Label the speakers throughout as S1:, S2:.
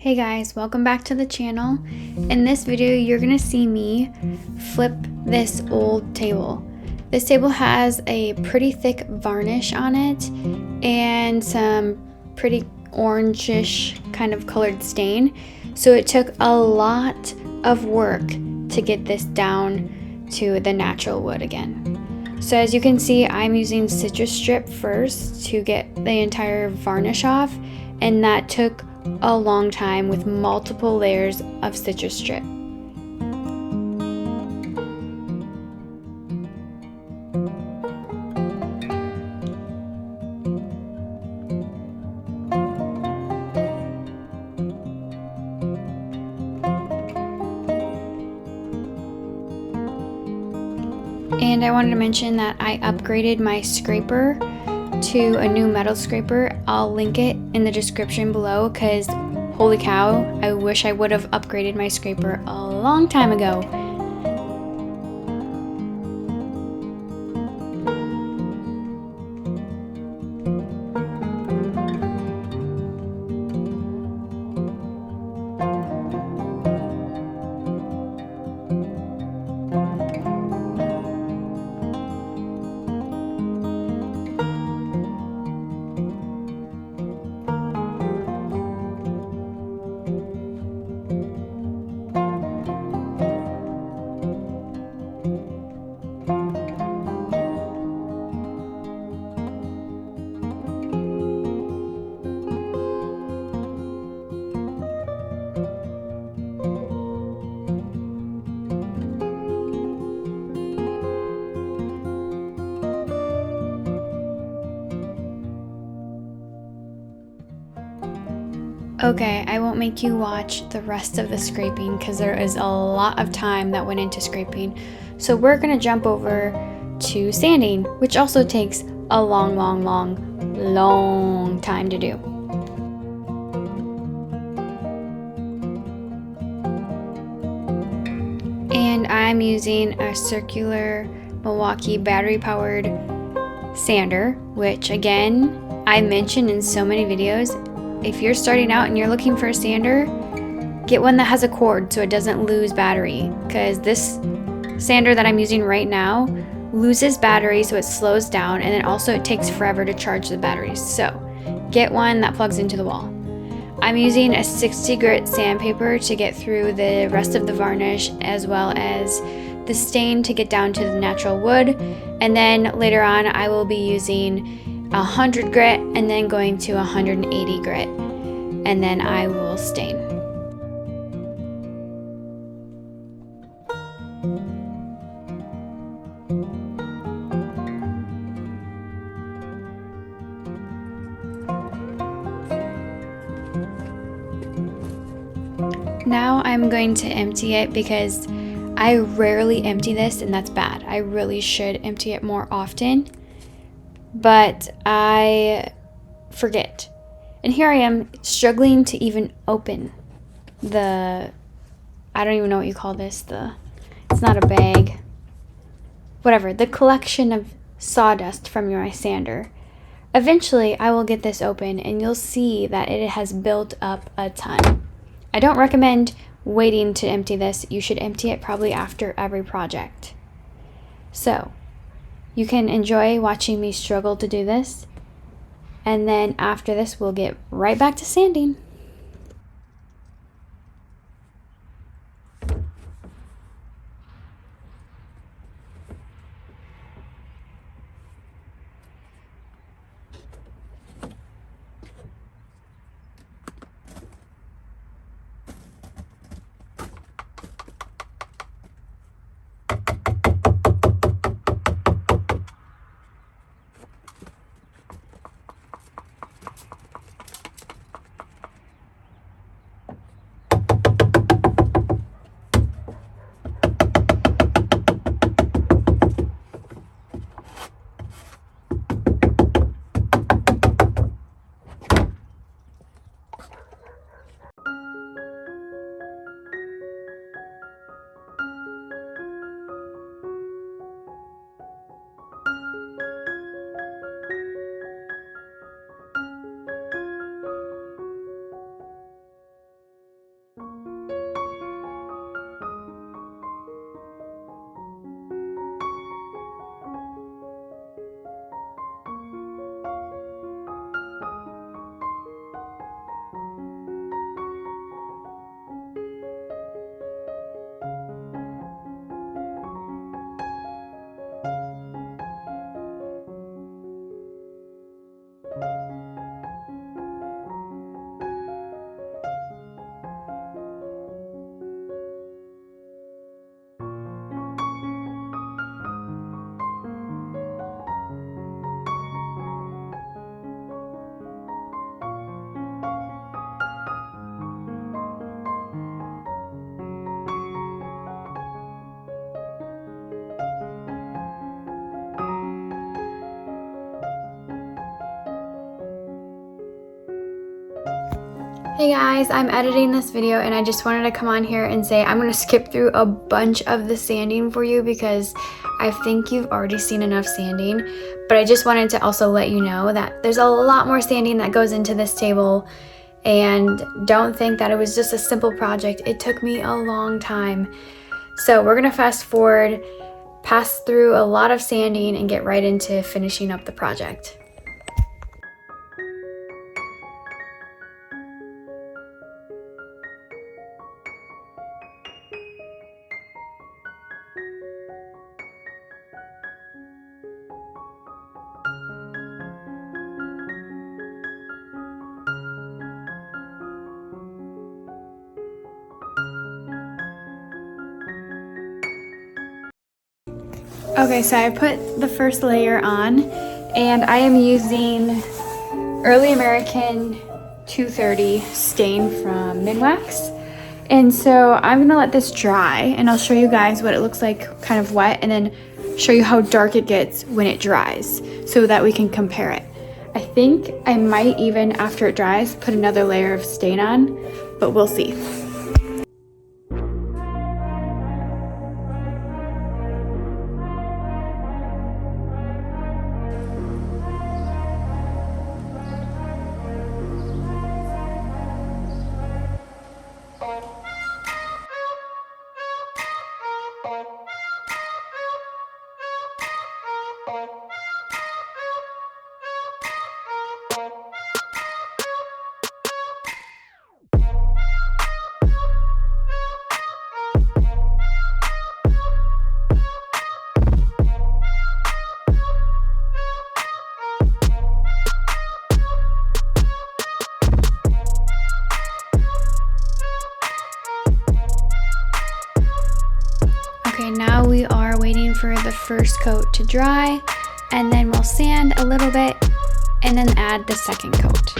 S1: Hey guys, welcome back to the channel. In this video, you're gonna see me flip this old table. This table has a pretty thick varnish on it and some pretty orangish kind of colored stain. So it took a lot of work to get this down to the natural wood again. So as you can see, I'm using citrus strip first to get the entire varnish off, and that took a long time with multiple layers of citrus strip. And I wanted to mention that I upgraded my scraper to a new metal scraper. I'll link it in the description below because holy cow, I wish I would have upgraded my scraper a long time ago. Okay, I won't make you watch the rest of the scraping because there is a lot of time that went into scraping. So we're gonna jump over to sanding, which also takes a long time to do. And I'm using a circular Milwaukee battery powered sander, which again, I mentioned in so many videos. If you're starting out and you're looking for a sander, get one that has a cord so it doesn't lose battery, because this sander that I'm using right now loses battery, so it slows down, and then also it takes forever to charge the batteries. So get one that plugs into the wall. I'm using a 60 grit sandpaper to get through the rest of the varnish as well as the stain to get down to the natural wood, and then later on I will be using 100 grit and then going to 180 grit, and then I will stain. Now I'm going to empty it because I rarely empty this, and that's bad. I really should empty it more often, but I forget. And here I am struggling to even open the, I don't even know what you call this, it's not a bag, whatever, the collection of sawdust from my sander. Eventually I will get this open and you'll see that it has built up a ton. I don't recommend waiting to empty this. You should empty it probably after every project. So you can enjoy watching me struggle to do this, and then after this we'll get right back to sanding. Hey guys, I'm editing this video and I just wanted to come on here and say I'm going to skip through a bunch of the sanding for you because I think you've already seen enough sanding, but I just wanted to also let you know that there's a lot more sanding that goes into this table, and don't think that it was just a simple project. It took me a long time. So we're going to fast forward, pass through a lot of sanding, and get right into finishing up the project. Okay, so I put the first layer on, and I am using Early American 230 stain from Minwax. And so I'm gonna let this dry, and I'll show you guys what it looks like kind of wet, and then show you how dark it gets when it dries so that we can compare it. I think I might even, after it dries, put another layer of stain on, but we'll see. Okay, now we are waiting for the first coat to dry, and then we'll sand a little bit and then add the second coat.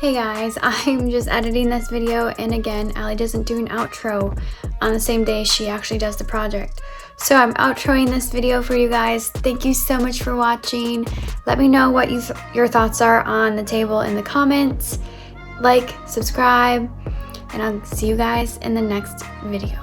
S1: Hey guys, I'm just editing this video, and again, Allie doesn't do an outro on the same day she actually does the project. So I'm outroing this video for you guys. Thank you so much for watching. Let me know what your thoughts are on the table in the comments. Like, subscribe, and I'll see you guys in the next video.